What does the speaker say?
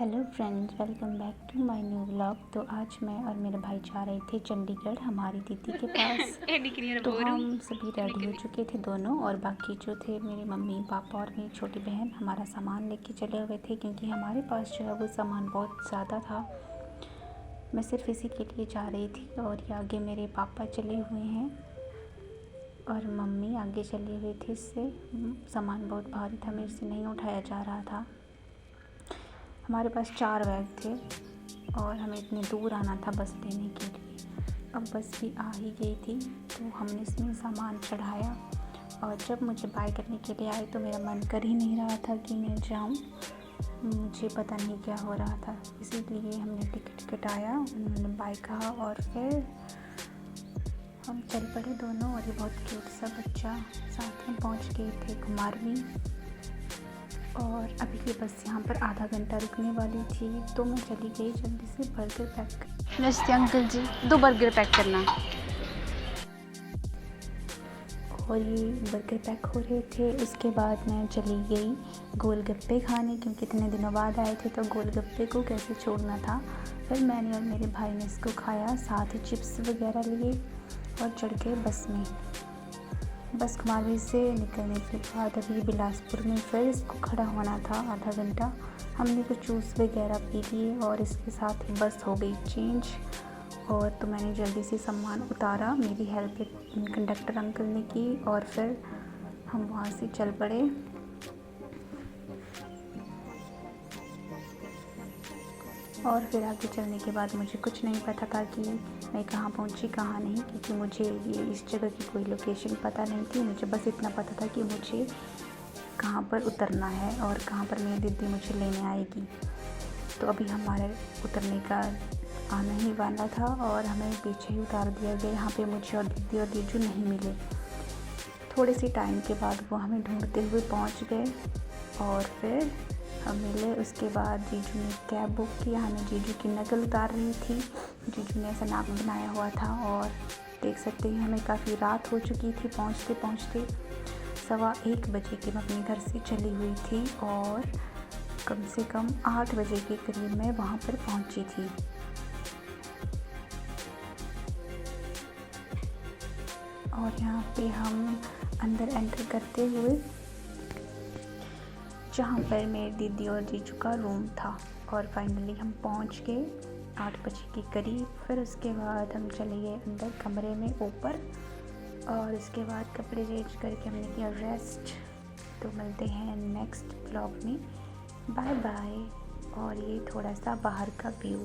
Hello friends, welcome back to my new vlog. तो आज मैं और मेरे भाई जा रहे थे चंडीगढ़ हमारी दीदी के पास। तो हम सभी रेडी हो चुके थे दोनों, और बाकी जो थे मेरे मम्मी पापा और मेरी छोटी बहन हमारा सामान लेके चले हुए थे, क्योंकि हमारे पास जो है वो सामान बहुत ज़्यादा था। मैं सिर्फ इसी के लिए जा रही थी। और ये आगे मेरे पापा चले हुए हैं और मम्मी आगे चली हुई थी। इससे सामान बहुत भारी था, मेरे से नहीं उठाया जा रहा था। हमारे पास 4 बैग थे और हमें इतने दूर आना था बस लेने के लिए। अब बस भी आ ही गई थी, तो हमने इसमें सामान चढ़ाया। और जब मुझे बाय करने के लिए आए तो मेरा मन कर ही नहीं रहा था कि मैं जाऊं। मुझे पता नहीं क्या हो रहा था, इसीलिए हमने टिकट कटाया, उन्होंने बाय कहा और फिर हम चल पड़े दोनों। और ये बहुत क्यूट सा बच्चा साथ में पहुंच गए थे कुमारवी। और अभी ये बस यहाँ पर आधा घंटा रुकने वाली थी, तो मैं चली गई जल्दी से बर्गर पैक। नमस्ते अंकल जी, 2 बर्गर पैक करना। और ये बर्गर पैक हो रहे थे। उसके बाद मैं चली गई गोलगप्पे खाने, क्योंकि इतने दिनों बाद आए थे तो गोलगप्पे को कैसे छोड़ना था। फिर मैंने और मेरे भाई ने इसको खाया, साथ ही चिप्स वगैरह लिए और चढ़ गए बस में। बस कुमारवी से निकलने के बाद अभी बिलासपुर में फिर इसको खड़ा होना था आधा घंटा। हमने कुछ जूस वगैरह पी लिए और इसके साथ ही बस हो गई चेंज। और तो मैंने जल्दी से सामान उतारा, मेरी हेल्प कंडक्टर अंकल ने की, और फिर हम वहाँ से चल पड़े। और फिर आगे चलने के बाद मुझे कुछ नहीं पता था कि मैं कहाँ पहुँची कहाँ नहीं, क्योंकि मुझे ये इस जगह की कोई लोकेशन पता नहीं थी। मुझे बस इतना पता था कि मुझे कहाँ पर उतरना है और कहाँ पर मेरी दीदी मुझे लेने आएगी। तो अभी हमारे उतरने का आना ही वाला था और हमें पीछे ही उतार दिया गया। यहाँ पे मुझे और दीदी और जीजू नहीं मिले। थोड़े से टाइम के बाद वो हमें ढूंढते हुए पहुँच गए और फिर हम मिले। उसके बाद जीजू ने कैब बुक किया, हमें जीजू की नकल उतार रही थी। जीजू ने ऐसा नाक बनाया हुआ था और देख सकते हैं हमें काफ़ी रात हो चुकी थी। पहुंचते पहुंचते 1:15 बजे की मैं अपने घर से चली हुई थी और कम से कम 8 बजे के करीब मैं वहां पर पहुंची थी। और यहाँ पे हम अंदर एंटर करते हुए जहाँ पर मेरी दीदी और जीजू का रूम था, और फाइनली हम पहुँच गए 8 बजे के करीब। फिर उसके बाद हम चले गए अंदर कमरे में ऊपर, और उसके बाद कपड़े चेंज करके हमने किया रेस्ट। तो मिलते हैं नेक्स्ट ब्लॉग में, बाय बाय। और ये थोड़ा सा बाहर का व्यू।